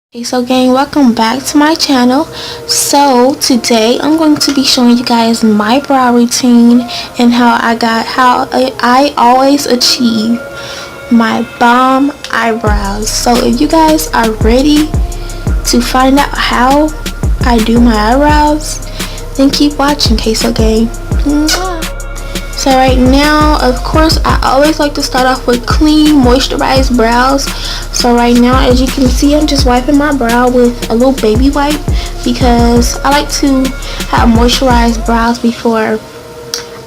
Hey, so gang, welcome back to my channel. So today I'm going to be showing you guys my brow routine and how I always achieve my bomb eyebrows. So if you guys are ready to find out how I do my eyebrows, then keep watching. Queso gang. So right now, of course, I always like to start off with clean, moisturized brows. So right now, as you can see, I'm just wiping my brow with a little baby wipe because I like to have moisturized brows before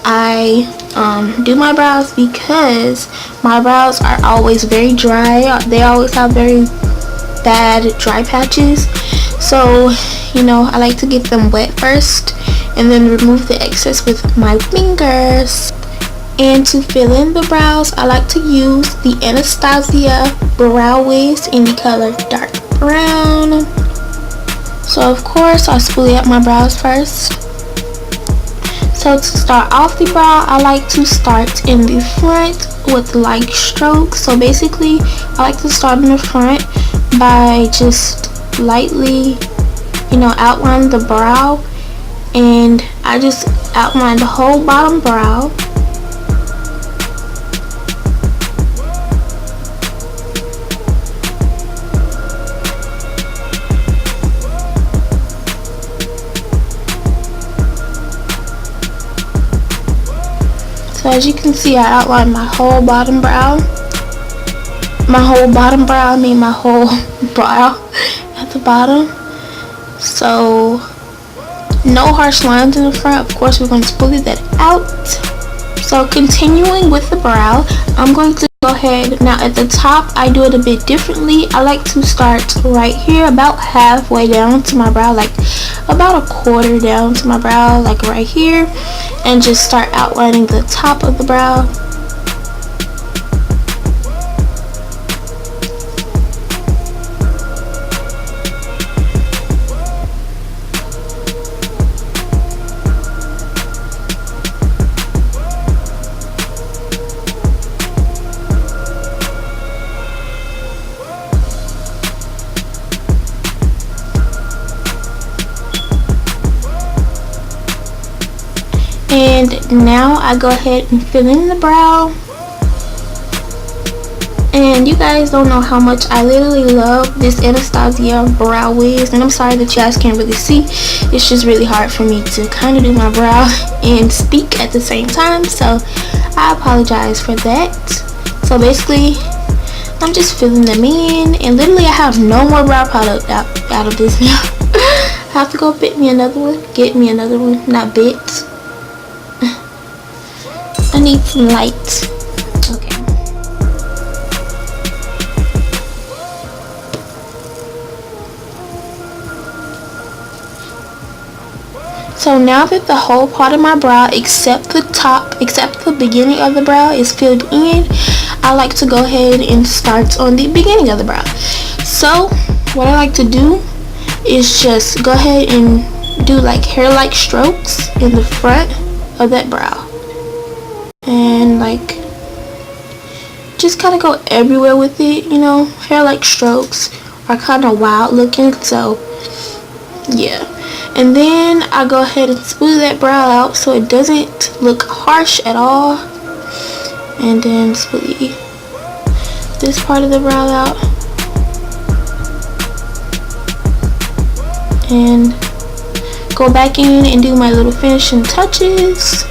I do my brows, because my brows are always very dry. They always have very bad dry patches. So, you know, I like to get them wet first and then remove the excess with my fingers. And to fill in the brows, I like to use the Anastasia brow wiz in the color dark brown. So of course I spoolie up my brows first. So to start off the brow, I like to start in the front with light strokes. So basically I like to start in the front by just lightly, you know, outline the brow, and I just outline the whole bottom brow. So as you can see, I outlined my whole bottom brow. My whole brow at the bottom. So no harsh lines in the front. Of course, we're going to spoolie that out. So continuing with the brow, I'm going to go ahead. Now at the top, I do it a bit differently. I like to start right here, about halfway down to my brow, like about a quarter down to my brow, like right here, and just start outlining the top of the brow. And now I go ahead and fill in the brow. And you guys don't know how much I literally love this Anastasia brow wiz. And I'm sorry that you guys can't really see. It's just really hard for me to kind of do my brow and speak at the same time. So I apologize for that. So basically, I'm just filling them in. And literally I have no more brow product out of this now. I have to go get me another one. Not bit. I need some light. Okay. So now that the whole part of my brow, except the beginning of the brow, is filled in, I like to go ahead and start on the beginning of the brow. So what I like to do is just go ahead and do like hair-like strokes in the front of that brow. And like just kind of go everywhere with it, you know. Hair-like strokes are kind of wild looking, so yeah. And then I go ahead and smooth that brow out so it doesn't look harsh at all. And then smooth this part of the brow out. And go back in and do my little finishing touches.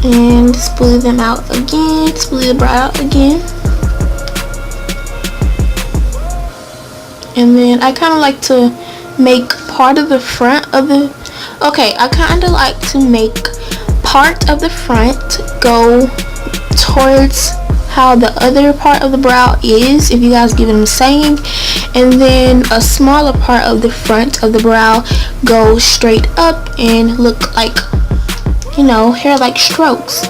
And spoolie them out again, spoolie the brow out again. And then I kind of like to make part of the front of the, I kind of like to make part of the front go towards how the other part of the brow is, if you guys get what I'm saying. And then a smaller part of the front of the brow go straight up and look like, you know, hair-like strokes.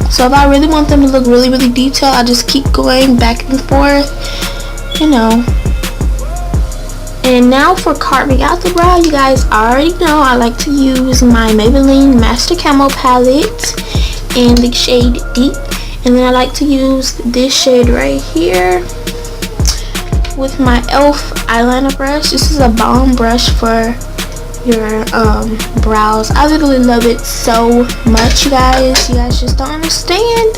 So if I really want them to look really, really detailed, I just keep going back and forth, you know. And now for carving out the brow, you guys already know I like to use my Maybelline Master Camo palette. in the shade Deep. And then I like to use this shade right here with my e.l.f. eyeliner brush. This is a balm brush for your brows. I literally love it so much, you guys. You guys just don't understand.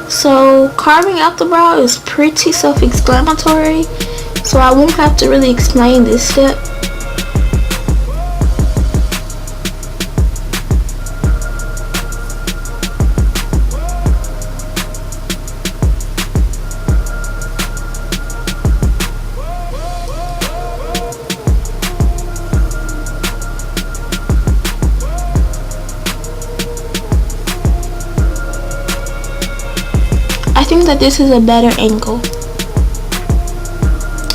So carving out the brow is pretty self-explanatory, so I won't have to really explain this step. I think that this is a better angle.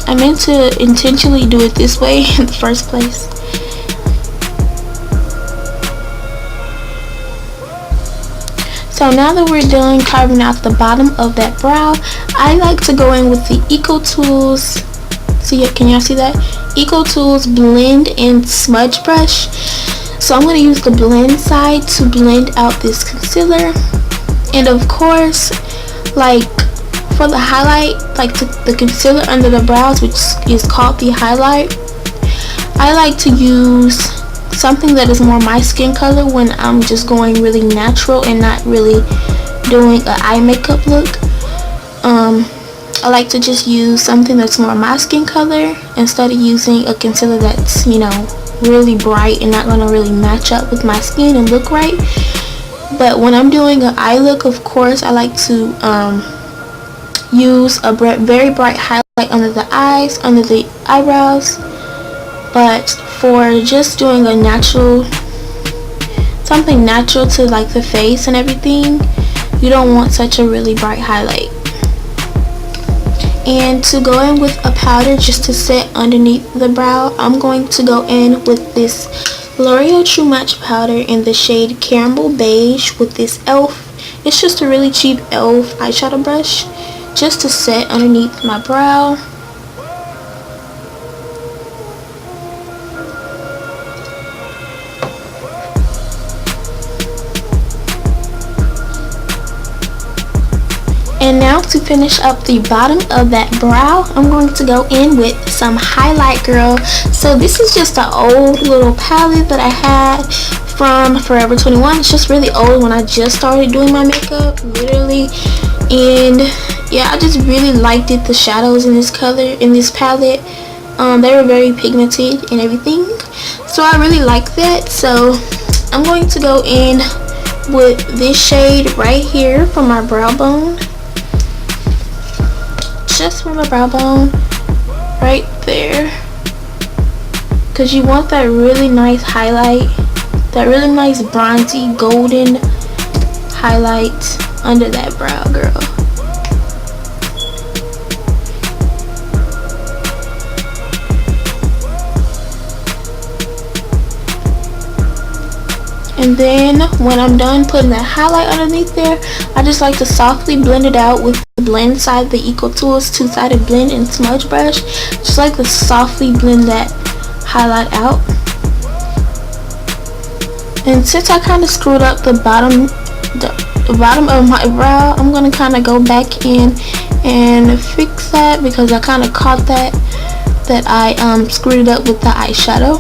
I meant to intentionally do it this way in the first place. So now that we're done carving out the bottom of that brow, I like to go in with the Eco Tools. See, can y'all see that? Eco Tools Blend and Smudge Brush. So I'm going to use the blend side to blend out this concealer. And of course, like for the highlight, like the concealer under the brows, which is called the highlight, I like to use something that is more my skin color when I'm just going really natural and not really doing an eye makeup look. I like to just use something that's more my skin color instead of using a concealer that's, you know, really bright and not gonna really match up with my skin and look right. But when I'm doing an eye look, of course, I like to use a very bright highlight under the eyes, under the eyebrows. But for just doing a natural, something natural to like the face and everything, you don't want such a really bright highlight. And to go in with a powder just to set underneath the brow, I'm going to go in with this L'Oreal True Match powder in the shade Caramel Beige with this e.l.f. It's just a really cheap e.l.f. eyeshadow brush just to set underneath my brow. And now to finish up the bottom of that brow, I'm going to go in with some highlight, girl. So this is just an old little palette that I had from Forever 21. It's just really old when I just started doing my makeup, literally. And yeah, I just really liked it, the shadows in this color, in this palette. They were very pigmented and everything. So I really like that. So I'm going to go in with this shade right here for my brow bone. Just for my brow bone right there, because you want that really nice highlight, that really nice bronzy golden highlight under that brow, girl. And then when I'm done putting that highlight underneath there, I just like to softly blend it out with the blend side, the Eco Tools two-sided blend and smudge brush. Just like to softly blend that highlight out. And since I kind of screwed up the bottom of my brow, I'm going to kind of go back in and fix that, because I kind of caught that I screwed it up with the eyeshadow.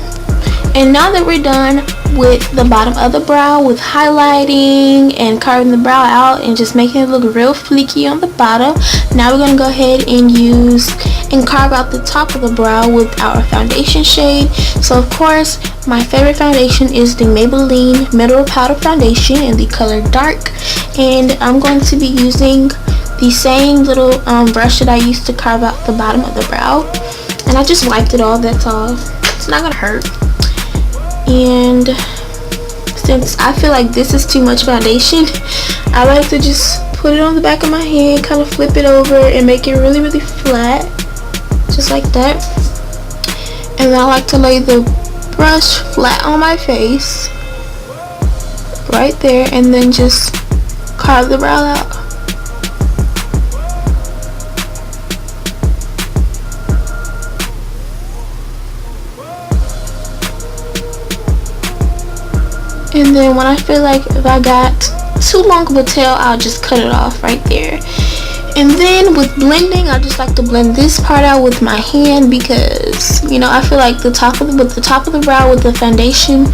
And now that we're done with the bottom of the brow with highlighting and carving the brow out and just making it look real fleeky on the bottom, now we're going to go ahead and use and carve out the top of the brow with our foundation shade. So of course, my favorite foundation is the Maybelline Mineral Powder Foundation in the color Dark. And I'm going to be using the same little brush that I used to carve out the bottom of the brow. And I just wiped it all, that's all. It's not going to hurt. And since I feel like this is too much foundation, I like to just put it on the back of my hand, kind of flip it over and make it really, really flat, just like that. And then I like to lay the brush flat on my face, right there, and then just carve the brow out. And then when I feel like if I got too long of a tail, I'll just cut it off right there. And then with blending, I just like to blend this part out with my hand because, you know, I feel like the top of the brow with the foundation,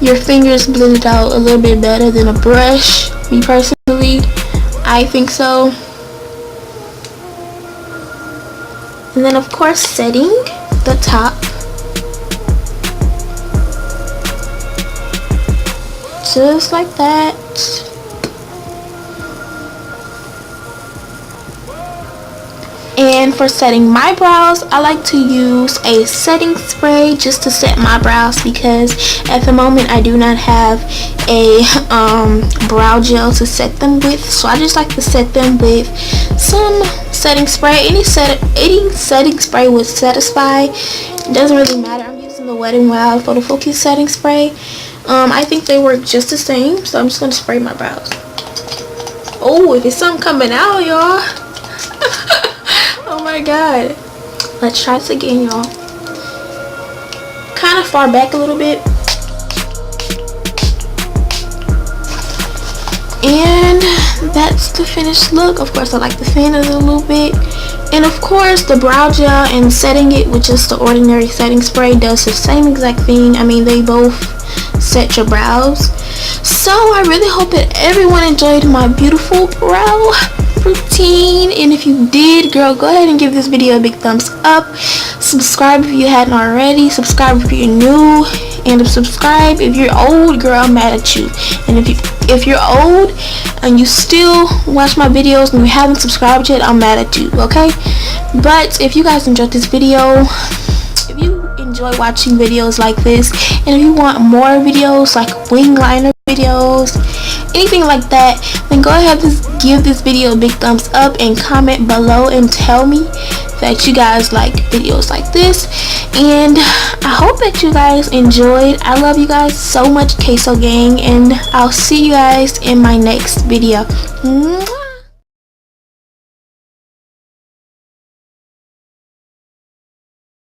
your fingers blend it out a little bit better than a brush. Me personally, I think so. And then of course setting the top. Just like that. And for setting my brows, I like to use a setting spray just to set my brows because at the moment I do not have a brow gel to set them with. So I just like to set them with some setting spray. Any setting spray would satisfy. It doesn't really matter. I'm using the Wet n Wild Photo Focus setting spray. I think they work just the same. So I'm just going to spray my brows. Oh, if it's something coming out, y'all. Oh my god. Let's try this again, y'all. Kind of far back a little bit. And that's the finished look. Of course, I like to fan it a little bit. And of course, the brow gel and setting it with just the ordinary setting spray does the same exact thing. I mean, they both set your brows. So I really hope that everyone enjoyed my beautiful brow routine, and if you did, girl, go ahead and give this video a big thumbs up. Subscribe if you hadn't already. Subscribe if you're new, and subscribe if you're old, girl. I'm mad at you. And if you're old and you still watch my videos and you haven't subscribed yet, I'm mad at you, okay? But if you guys enjoyed this video, if you enjoy watching videos like this, and if you want more videos like wing liner videos, anything like that, then go ahead and give this video a big thumbs up and comment below and tell me that you guys like videos like this. And I hope that you guys enjoyed. I love you guys so much, KrystileSomone, and I'll see you guys in my next video.